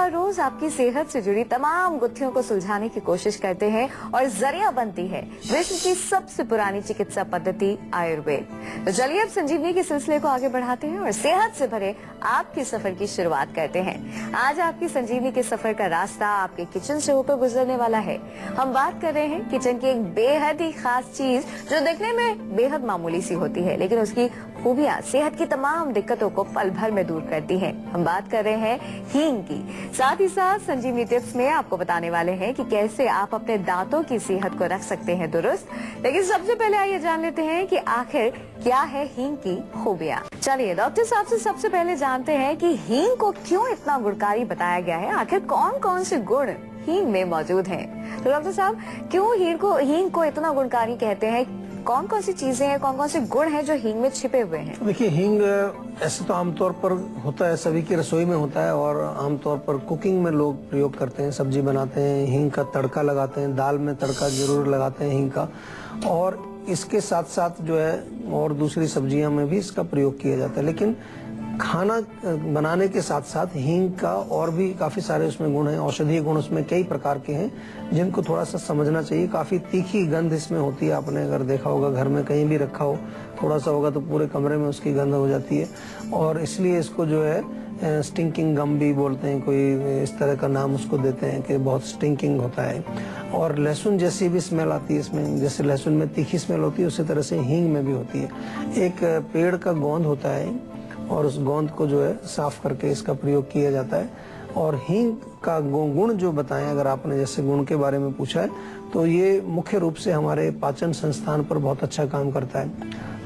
हर रोज आपकी सेहत से जुड़ी तमाम गुत्थियों को सुलझाने की कोशिश करते हैं और जरिया बनती है विश्व की सबसे पुरानी चिकित्सा पद्धति आयुर्वेद। तो चलिए अब संजीवनी के सिलसिले को आगे बढ़ाते हैं और सेहत से भरे आपके सफर की शुरुआत करते हैं। आज आपकी संजीवनी के सफर का रास्ता आपके किचन से होकर गुजरने वाला है। हम बात कर रहे हैं किचन की एक बेहद ही खास चीज जो देखने में बेहद मामूली सी होती है, लेकिन उसकी खूबियां सेहत की तमाम दिक्कतों को पल भर में दूर करती हैं। हम बात कर रहे हैं हींग की। साथ ही साथ संजीवनी टिप्स में आपको बताने वाले हैं कि कैसे आप अपने दांतों की सेहत को रख सकते हैं दुरुस्त। लेकिन सबसे पहले आइए जान लेते हैं कि आखिर क्या है हींग की खूबियां। चलिए डॉक्टर साहब से सबसे पहले जानते हैं कि हींग को क्यों इतना गुणकारी बताया गया है, आखिर कौन कौन से गुण हींग में मौजूद हैं। तो डॉक्टर साहब क्यों हींग को इतना गुणकारी कहते हैं, कौन कौन सी चीजें हैं, कौन कौन से गुण हैं जो हींग में छिपे हुए हैं? देखिए, हींग ऐसे तो आमतौर पर होता है, सभी की रसोई में होता है और आमतौर पर कुकिंग में लोग प्रयोग करते हैं, सब्जी बनाते हैं, हींग का तड़का लगाते हैं, दाल में तड़का जरूर लगाते हैं हींग का, और इसके साथ साथ जो है और दूसरी सब्जियां में भी इसका प्रयोग किया जाता है। लेकिन खाना बनाने के साथ साथ हींग का और भी काफी सारे उसमें गुण हैं, औषधीय गुण उसमें कई प्रकार के हैं जिनको थोड़ा सा समझना चाहिए। काफी तीखी गंध इसमें होती है, आपने अगर देखा होगा घर में कहीं भी रखा हो, थोड़ा सा होगा तो पूरे कमरे में उसकी गंध हो जाती है, और इसलिए इसको जो है स्टिंकिंग गम भी बोलते हैं, कोई इस तरह का नाम उसको देते हैं कि बहुत स्टिंकिंग होता है। और लहसुन जैसी भी स्मेल आती है इसमें, जैसे लहसुन में तीखी स्मेल होती है उसी तरह से हींग में भी होती है। एक पेड़ का गोंद होता है और उस गोंद को जो है साफ करके इसका प्रयोग किया जाता है। और हींग का गुण जो बताएं, अगर आपने जैसे गुण के बारे में पूछा है, तो ये मुख्य रूप से हमारे पाचन संस्थान पर बहुत अच्छा काम करता है।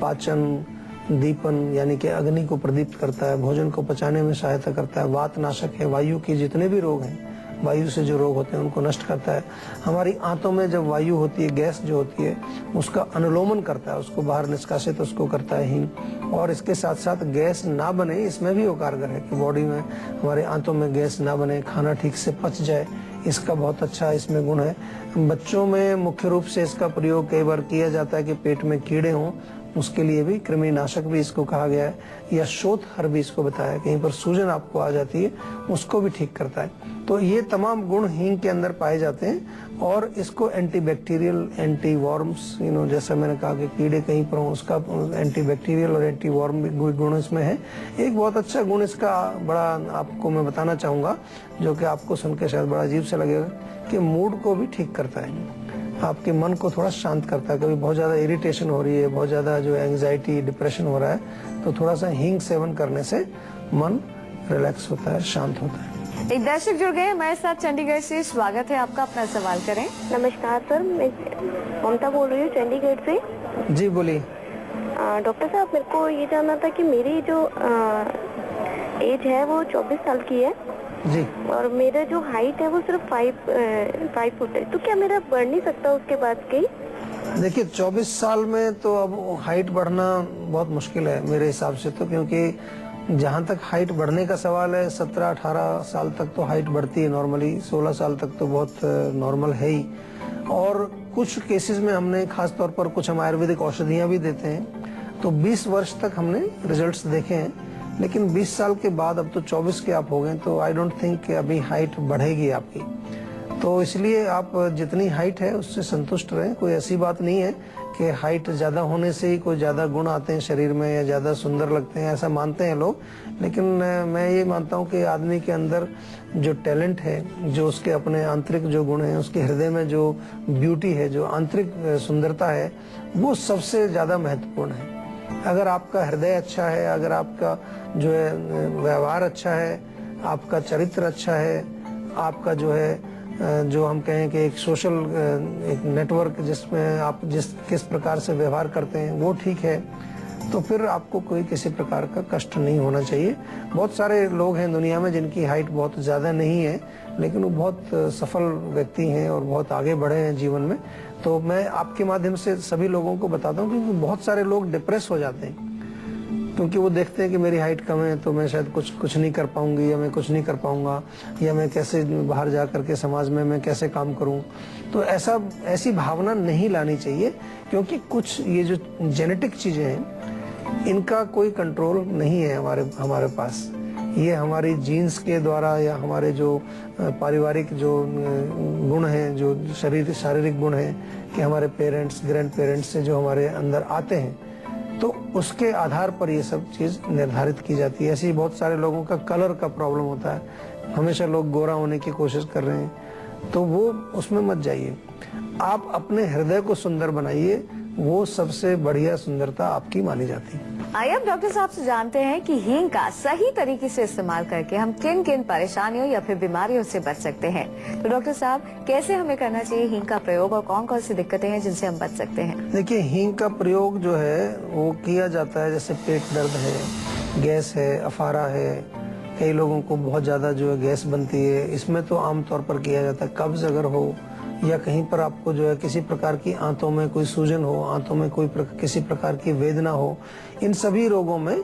पाचन, दीपन यानी कि अग्नि को प्रदीप्त करता है, भोजन को पचाने में सहायता करता है, वात नाशक है, वायु के जितने भी रोग हैं, वायु से जो रोग होते हैं उनको नष्ट करता है। हमारी आंतों में जब वायु होती है, गैस जो होती है, उसका अनुलोमन करता है, उसको बाहर निष्कासित उसको करता है हींग। और इसके साथ साथ गैस ना बने इसमें भी वो कारगर है कि बॉडी में हमारे आंतों में गैस ना बने, खाना ठीक से पच जाए, इसका बहुत अच्छा इसमें गुण है। बच्चों में मुख्य रूप से इसका प्रयोग कई बार किया जाता है कि पेट में कीड़े हों, उसके लिए भी कृमिनाशक भी इसको कहा गया है, या शोथ हर भी इसको बताया, कहीं पर सूजन आपको आ जाती है उसको भी ठीक करता है। तो ये तमाम गुण हींग के अंदर पाए जाते हैं और इसको एंटीबैक्टीरियल, एंटी वॉर्म्स, जैसा मैंने कहा कि कीड़े कहीं पर हों उसका एंटीबैक्टीरियल और एंटी वॉर्म गुण इसमें है। एक बहुत अच्छा गुण इसका बड़ा आपको मैं बताना चाहूंगा, जो कि आपको सुन के शायद बड़ा अजीब सा लगेगा, कि मूड को भी ठीक करता है, आपके मन को थोड़ा शांत करता है। कभी बहुत ज्यादा इरिटेशन हो रही है, बहुत ज्यादा जो एंजाइटी, डिप्रेशन हो रहा है, तो थोड़ा सा हींग सेवन करने से मन रिलैक्स होता है, शांत होता है। एक दर्शक जुड़ गए हमारे साथ चंडीगढ़ से, स्वागत है आपका, अपना सवाल करें। नमस्कार सर, मैं ममता बोल रही हूँ चंडीगढ़ से। जी बोलिए। डॉक्टर साहब, मेरे को ये जानना था कि मेरी जो एज है वो 24 साल की है जी, और मेरा जो हाइट है वो सिर्फ 5 फुट है, तो क्या मेरा बढ़ नहीं सकता उसके बाद कहीं? देखिए 24 साल में तो अब हाइट बढ़ना बहुत मुश्किल है मेरे हिसाब से, तो क्योंकि जहाँ तक हाइट बढ़ने का सवाल है 17-18 साल तक तो हाइट बढ़ती है नॉर्मली, 16 साल तक तो बहुत नॉर्मल है ही। और कुछ केसेस में हमने खास तौर पर कुछ हम आयुर्वेदिक औषधियाँ भी देते हैं, तो 20 वर्ष तक हमने रिजल्ट्स देखे हैं। लेकिन 20 साल के बाद अब तो 24 के आप हो गए, तो आई डोंट थिंक कि अभी हाइट बढ़ेगी आपकी। तो इसलिए आप जितनी हाइट है उससे संतुष्ट रहें। कोई ऐसी बात नहीं है कि हाइट ज्यादा होने से ही कोई ज्यादा गुण आते हैं शरीर में या ज्यादा सुंदर लगते हैं, ऐसा मानते हैं लोग। लेकिन मैं ये मानता हूँ कि आदमी के अंदर जो टैलेंट है, जो उसके अपने आंतरिक जो गुण है, उसके हृदय में जो ब्यूटी है, जो आंतरिक सुंदरता है, वो सबसे ज्यादा महत्वपूर्ण है। अगर आपका हृदय अच्छा है, अगर आपका जो है व्यवहार अच्छा है, आपका चरित्र अच्छा है, आपका जो है जो हम कहें कि एक सोशल एक नेटवर्क जिसमें आप किस प्रकार से व्यवहार करते हैं वो ठीक है, तो फिर आपको कोई किसी प्रकार का कष्ट नहीं होना चाहिए। बहुत सारे लोग हैं दुनिया में जिनकी हाइट बहुत ज्यादा नहीं है, लेकिन वो बहुत सफल व्यक्ति हैं और बहुत आगे बढ़े हैं जीवन में। तो मैं आपके माध्यम से सभी लोगों को बताता हूँ, क्योंकि बहुत सारे लोग डिप्रेस हो जाते हैं क्योंकि वो देखते हैं कि मेरी हाइट कम है तो मैं शायद कुछ नहीं कर पाऊंगी, या मैं कुछ नहीं कर पाऊंगा, या मैं कैसे बाहर जा करके समाज में मैं कैसे काम करूं। तो ऐसी भावना नहीं लानी चाहिए, क्योंकि कुछ ये जो जेनेटिक चीजें हैं इनका कोई कंट्रोल नहीं है हमारे पास। ये हमारी जीन्स के द्वारा या हमारे जो पारिवारिक जो गुण हैं, जो शारीरिक गुण हैं कि हमारे पेरेंट्स, ग्रैंड पेरेंट्स से जो हमारे अंदर आते हैं, तो उसके आधार पर ये सब चीज निर्धारित की जाती है। ऐसे ही बहुत सारे लोगों का कलर का प्रॉब्लम होता है, हमेशा लोग गोरा होने की कोशिश कर रहे हैं, तो वो उसमें मत जाइए। आप अपने हृदय को सुंदर बनाइए, वो सबसे बढ़िया सुंदरता आपकी मानी जाती है। आइए अब डॉक्टर साहब से जानते हैं कि हींग का सही तरीके से इस्तेमाल करके हम किन किन परेशानियों या फिर बीमारियों से बच सकते हैं। तो डॉक्टर साहब, कैसे हमें करना चाहिए हींग का प्रयोग और कौन कौन सी दिक्कतें हैं जिनसे हम बच सकते हैं? देखिए, हींग का प्रयोग जो है वो किया जाता है, जैसे पेट दर्द है, गैस है, अफारा है, कई लोगों को बहुत ज्यादा जो है गैस बनती है, इसमें तो आमतौर पर किया जाता है। कब्ज अगर हो या कहीं पर आपको जो है किसी प्रकार की आंतों में कोई सूजन हो, आंतों में किसी प्रकार की वेदना हो, इन सभी रोगों में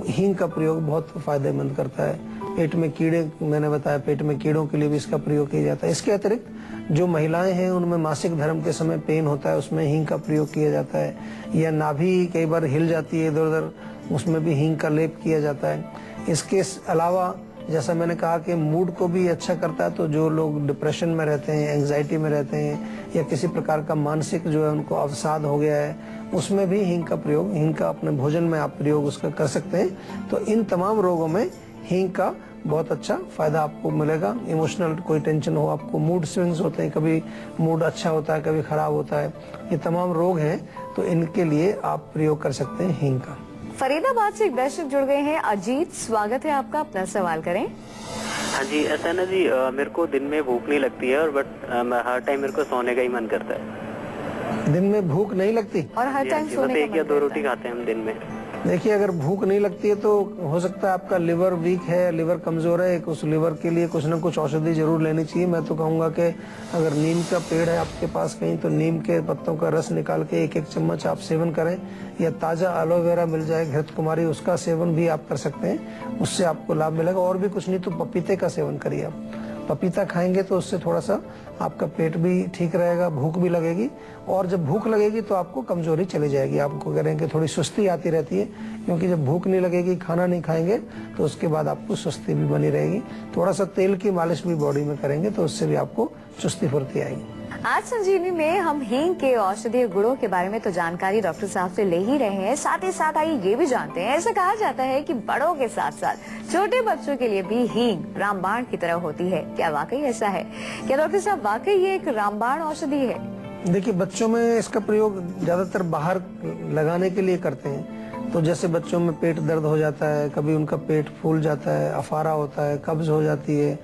हींग का प्रयोग बहुत फायदेमंद करता है। पेट में कीड़े, मैंने बताया, पेट में कीड़ों के लिए भी इसका प्रयोग किया जाता है। इसके अतिरिक्त जो महिलाएं हैं उनमें मासिक धर्म के समय पेन होता है, उसमें हींग का प्रयोग किया जाता है। या नाभि कई बार हिल जाती है इधर उधर, उसमें भी हींग का लेप किया जाता है। इसके अलावा जैसा मैंने कहा कि मूड को भी अच्छा करता है, तो जो लोग डिप्रेशन में रहते हैं, एंजाइटी में रहते हैं, या किसी प्रकार का मानसिक जो है उनको अवसाद हो गया है, उसमें भी हींग का प्रयोग, हींग का अपने भोजन में आप प्रयोग उसका कर सकते हैं। तो इन तमाम रोगों में हींग का बहुत अच्छा फायदा आपको मिलेगा। इमोशनल कोई टेंशन हो, आपको मूड स्विंग्स होते हैं, कभी मूड अच्छा होता है, कभी खराब होता है, ये तमाम रोग हैं, तो इनके लिए आप प्रयोग कर सकते हैं हींग का। फरीदाबाद से एक दर्शक जुड़ गए हैं। अजीत, स्वागत है आपका, अपना सवाल करें। हाँ जी, ऐसा ना जी, मेरे को दिन में भूख नहीं लगती है, और बट हर टाइम मेरे को सोने का ही मन करता है। दिन में भूख नहीं लगती और हर टाइम सोने का एक या मन दो करता रोटी है। खाते हैं हम दिन में। देखिए, अगर भूख नहीं लगती है तो हो सकता है आपका लिवर वीक है, लिवर कमजोर है। उस लिवर के लिए कुछ न कुछ औषधि जरूर लेनी चाहिए। मैं तो कहूंगा कि अगर नीम का पेड़ है आपके पास कहीं, तो नीम के पत्तों का रस निकाल के 1-1 चम्मच आप सेवन करें, या ताजा एलोवेरा मिल जाए, घृत कुमारी, उसका सेवन भी आप कर सकते हैं, उससे आपको लाभ मिलेगा। और भी कुछ नहीं तो पपीते का सेवन करिए आप। पपीता खाएंगे तो उससे थोड़ा सा आपका पेट भी ठीक रहेगा, भूख भी लगेगी, और जब भूख लगेगी तो आपको कमजोरी चली जाएगी। आपको करेंगे थोड़ी सुस्ती आती रहती है, क्योंकि जब भूख नहीं लगेगी, खाना नहीं खाएंगे, तो उसके बाद आपको सुस्ती भी बनी रहेगी। थोड़ा सा तेल की मालिश भी बॉडी में करेंगे तो उससे भी आपको चुस्ती फुर्ती आएगी। आज संजीवनी में हम हींग के औषधीय गुणों के बारे में तो जानकारी डॉक्टर साहब से ले ही रहे हैं, साथ ही साथ आइए ये भी जानते हैं, ऐसा कहा जाता है कि बड़ों के साथ साथ छोटे बच्चों के लिए भी हींग रामबाण की तरह होती है। क्या वाकई ऐसा है? क्या डॉक्टर साहब वाकई ये एक रामबाण औषधि है? देखिए, बच्चों में इसका प्रयोग ज्यादातर बाहर लगाने के लिए करते हैं। तो जैसे बच्चों में पेट दर्द हो जाता है, कभी उनका पेट फूल जाता है, अफारा होता है, कब्ज हो जाती है,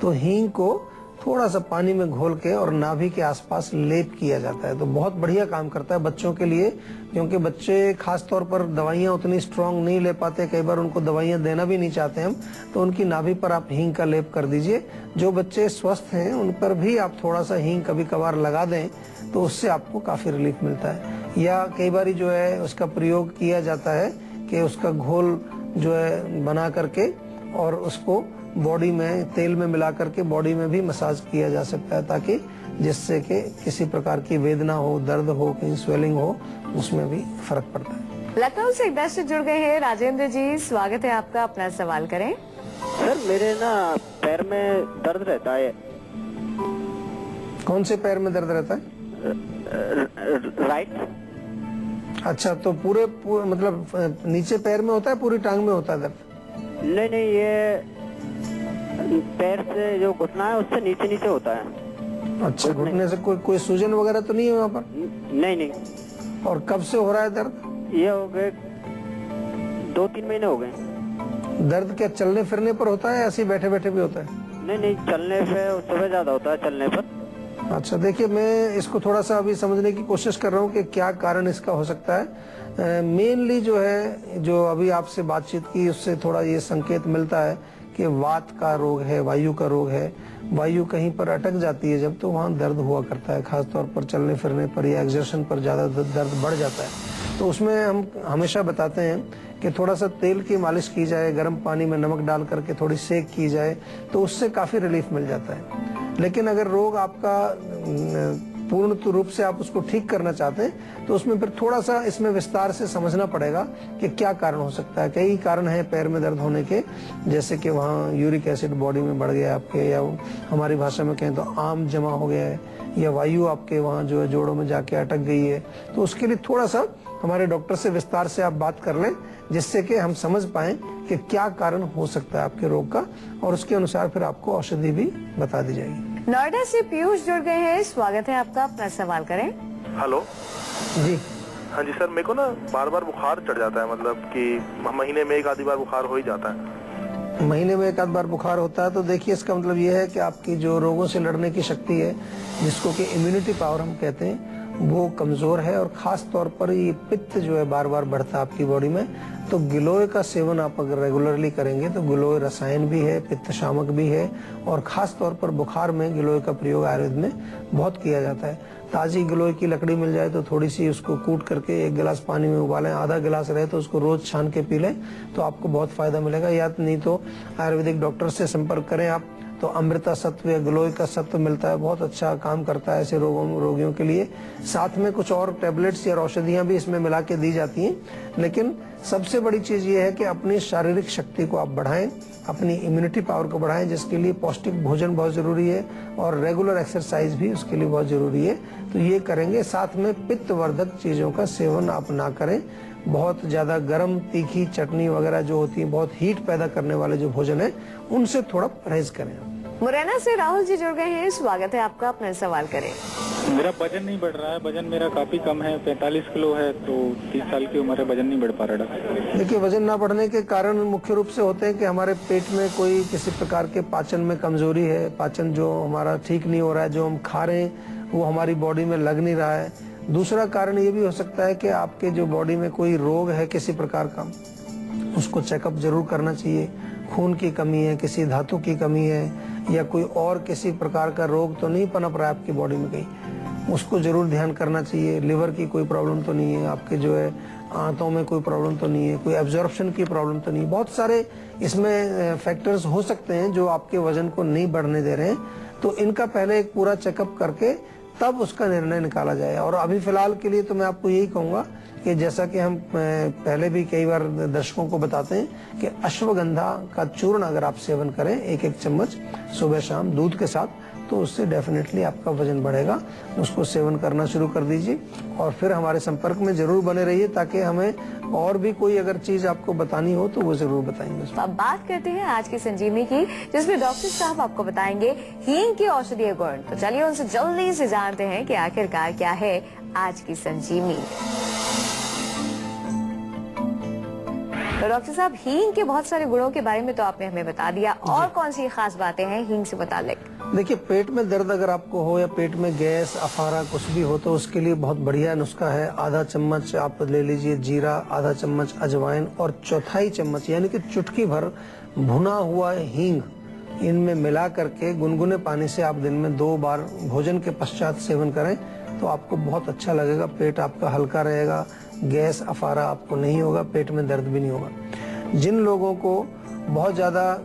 तो हींग को थोड़ा सा पानी में घोल के और नाभि के आसपास लेप किया जाता है। तो बहुत बढ़िया काम करता है बच्चों के लिए, क्योंकि बच्चे खास तौर पर दवाइयाँ उतनी स्ट्रांग नहीं ले पाते, कई बार उनको दवाइयाँ देना भी नहीं चाहते हम, तो उनकी नाभि पर आप हींग का लेप कर दीजिए। जो बच्चे स्वस्थ हैं उन पर भी आप थोड़ा सा हींग कभी कभार लगा दें, तो उससे आपको काफी रिलीफ मिलता है। या कई बार जो है उसका प्रयोग किया जाता है कि उसका घोल जो है बना करके और उसको बॉडी में तेल में मिला करके बॉडी में भी मसाज किया जा सकता है, ताकि जिससे कि किसी प्रकार की वेदना हो, दर्द हो, कहीं स्वेलिंग हो, उसमें भी फर्क पड़ता है। लखनऊ से एक दर्शक जुड़ गए हैं। राजेंद्र जी, स्वागत है आपका, अपना सवाल करें। सर, मेरे ना पैर में दर्द रहता है। कौन से पैर में दर्द रहता है? राइट। अच्छा, तो पूरे मतलब नीचे पैर में होता है, पूरी टांग में होता है दर्द? नहीं नहीं, ये पैर से जो घुटना है उससे नीचे नीचे होता है। अच्छा, घुटने से कोई सूजन वगैरह तो नहीं है वहाँ पर? नहीं नहीं। और कब से हो रहा है दर्द? ये हो गए 2-3 महीने हो गए। दर्द क्या चलने फिरने पर होता है, ऐसे बैठे बैठे भी होता है? नहीं नहीं, चलने पे उस समय ज्यादा होता है, चलने पर। अच्छा, देखिए, मैं इसको थोड़ा सा अभी समझने की कोशिश कर रहा हूँ कि क्या कारण इसका हो सकता है। मेनली जो है, जो अभी आपसे बातचीत की उससे थोड़ा ये संकेत मिलता है कि वात का रोग है, वायु का रोग है। वायु कहीं पर अटक जाती है जब, तो वहाँ दर्द हुआ करता है, खासतौर पर चलने फिरने पर या एक्सर्शन पर ज्यादा दर्द बढ़ जाता है। तो उसमें हम हमेशा बताते हैं कि थोड़ा सा तेल की मालिश की जाए, गर्म पानी में नमक डाल करके थोड़ी सेक की जाए, तो उससे काफी रिलीफ मिल जाता है। लेकिन अगर रोग आपका पूर्ण रूप से आप उसको ठीक करना चाहते हैं तो उसमें फिर थोड़ा सा इसमें विस्तार से समझना पड़ेगा कि क्या कारण हो सकता है। कई कारण है पैर में दर्द होने के, जैसे कि वहाँ यूरिक एसिड बॉडी में बढ़ गया आपके, या हमारी भाषा में कहें तो आम जमा हो गया है, या वायु आपके वहाँ जो है जोड़ों में जाके अटक गई है। तो उसके लिए थोड़ा सा हमारे डॉक्टर से विस्तार से आप बात कर लें, जिससे कि हम समझ पाएं कि क्या कारण हो सकता है आपके रोग का, और उसके अनुसार फिर आपको औषधि भी बता दी जाएगी। नोएडा से पीयूष जुड़ गए हैं, स्वागत है आपका, अपना सवाल करें। हेलो जी हाँ जी सर, मेरे को ना बार बार बुखार चढ़ जाता है, मतलब कि महीने में एक आधी बार बुखार हो ही जाता है। महीने में एक आध बार बुखार होता है तो देखिए इसका मतलब ये है कि आपकी जो रोगों से लड़ने की शक्ति है, जिसको कि इम्यूनिटी पावर हम कहते हैं, वो कमजोर है। और खास तौर पर ये पित्त जो है बार बार बढ़ता है आपकी बॉडी में, तो गिलोय का सेवन आप अगर रेगुलरली करेंगे तो गिलोय रसायन भी है, पित्त शामक भी है, और खास तौर पर बुखार में गिलोय का प्रयोग आयुर्वेद में बहुत किया जाता है। ताजी गिलोय की लकड़ी मिल जाए तो थोड़ी सी उसको कूट करके 1 गिलास पानी में उबालें, आधा गिलास रहे तो उसको रोज छान के पी लें तो आपको बहुत फायदा मिलेगा। या नहीं तो आयुर्वेदिक डॉक्टर से संपर्क करें आप, तो अमृता सत्व या गिलोय का सत्व मिलता है, बहुत अच्छा काम करता है ऐसे रोगियों के लिए। साथ में कुछ और टैबलेट्स या औषधियां भी इसमें मिला के दी जाती हैं। लेकिन सबसे बड़ी चीज ये है कि अपनी शारीरिक शक्ति को आप बढ़ाएं, अपनी इम्यूनिटी पावर को बढ़ाएं, जिसके लिए पौष्टिक भोजन बहुत जरूरी है और रेगुलर एक्सरसाइज भी उसके लिए बहुत जरूरी है। तो ये करेंगे। साथ में पित्तवर्धक चीजों का सेवन आप ना करें। बहुत ज्यादा गर्म तीखी चटनी वगैरह जो होती है, बहुत हीट पैदा करने वाले जो भोजन है, उनसे थोड़ा परहेज करें। मुरैना से राहुल जी जुड़ गए हैं, स्वागत है आपका, अपना सवाल करें। मेरा वजन नहीं बढ़ रहा है, वजन मेरा काफी कम है, 45 किलो है, तो 30 साल की उम्र है, वजन नहीं बढ़ पा रहा डॉक्टर। देखिए, वजन ना बढ़ने के कारण मुख्य रूप से होते हैं कि हमारे पेट में कोई किसी प्रकार के पाचन में कमजोरी है, पाचन जो हमारा ठीक नहीं हो रहा है, जो हम खा रहे हैं वो हमारी बॉडी में लग नहीं रहा है। दूसरा कारण ये भी हो सकता है कि आपके जो बॉडी में कोई रोग है किसी प्रकार का, उसको चेकअप जरूर करना चाहिए। खून की कमी है, किसी धातु की कमी है, या कोई और किसी प्रकार का रोग तो नहीं पनप रहा है आपकी बॉडी में कहीं, उसको जरूर ध्यान करना चाहिए। लिवर की कोई प्रॉब्लम तो नहीं है, आपके जो है आंतों में कोई प्रॉब्लम तो नहीं है, कोई एब्जॉर्प्शन की प्रॉब्लम तो नहीं। बहुत सारे इसमें फैक्टर्स हो सकते हैं जो आपके वजन को नहीं बढ़ने दे रहे हैं। तो इनका पहले एक पूरा चेकअप करके तब उसका निर्णय निकाला जाए। और अभी फिलहाल के लिए तो मैं आपको यही कहूंगा कि जैसा कि हम पहले भी कई बार दर्शकों को बताते हैं कि अश्वगंधा का चूर्ण अगर आप सेवन करें 1-1 चम्मच सुबह शाम दूध के साथ, तो उससे डेफिनेटली आपका वजन बढ़ेगा। उसको सेवन करना शुरू कर दीजिए और फिर हमारे संपर्क में जरूर बने रहिए, ताकि हमें और भी कोई अगर चीज आपको बतानी हो तो वो जरूर बताएंगे। अब बात करते हैं आज की संजीवनी की, जिसमें डॉक्टर साहब आपको बताएंगे हींग के औषधीय गुण। तो चलिए उनसे जल्दी से जानते हैं कि आखिरकार क्या है आज की संजीवनी। तो डॉक्टर साहब, हींग के बहुत सारे गुणों के बारे में तो आपने हमें बता दिया, और कौन सी खास बातें हैं हींग से मुतालिक? देखिए, पेट में दर्द अगर आपको हो या पेट में गैस अफारा कुछ भी हो, तो उसके लिए बहुत बढ़िया नुस्खा है। आधा चम्मच आप ले लीजिए जीरा, आधा चम्मच अजवाइन और 1/4 चम्मच यानी कि चुटकी भर भुना हुआ हींग इनमें मिला करके गुनगुने पानी से आप दिन में 2 बार भोजन के पश्चात सेवन करें तो आपको बहुत अच्छा लगेगा। पेट आपका हल्का रहेगा, गैस अफारा आपको नहीं होगा, पेट में दर्द भी नहीं होगा। जिन लोगों को बहुत ज्यादा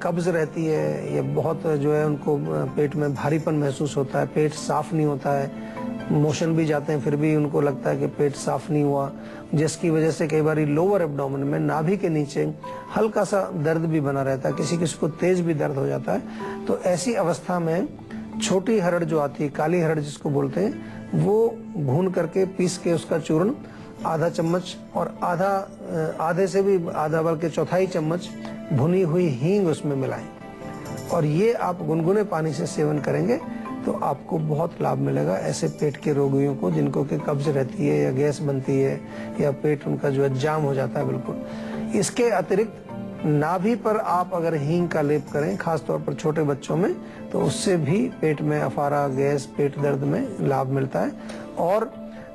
कब्ज रहती है या बहुत जो है उनको पेट में भारीपन महसूस होता है, पेट साफ नहीं होता है, मोशन भी जाते हैं फिर भी उनको लगता है कि पेट साफ नहीं हुआ, जिसकी वजह से कई बार लोअर एब्डोमेन में नाभि के नीचे हल्का सा दर्द भी बना रहता है, किसी किसी को तेज भी दर्द हो जाता है। तो ऐसी अवस्था में छोटी हरड़ जो आती है, काली हरड़ जिसको बोलते हैं, वो भून करके पीस के उसका चूर्ण आधा चम्मच और आधे से भी आधा बल्कि 1/4 चम्मच भुनी हुई हींग उसमें मिलाएं और ये आप गुनगुने पानी से सेवन करेंगे तो आपको बहुत लाभ मिलेगा। ऐसे पेट के रोगियों को जिनको कि कब्ज रहती है या गैस बनती है या पेट उनका जो है जाम हो जाता है बिल्कुल। इसके अतिरिक्त नाभि पर आप अगर हींग का लेप करें, खासतौर पर छोटे बच्चों में, तो उससे भी पेट में अफारा, गैस, पेट दर्द में लाभ मिलता है। और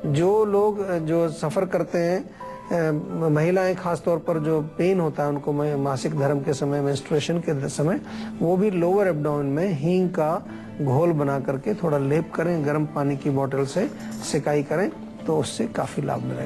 जो लोग जो सफर करते हैं, महिलाएं खासतौर पर जो पेन होता है उनको मासिक धर्म के समय, मेंस्ट्रुएशन के समय, वो भी लोअर एब्डोमेन में हींग का घोल बना करके थोड़ा लेप करें, गर्म पानी की बोतल से सिकाई करें तो उससे काफी लाभ मिलेगा।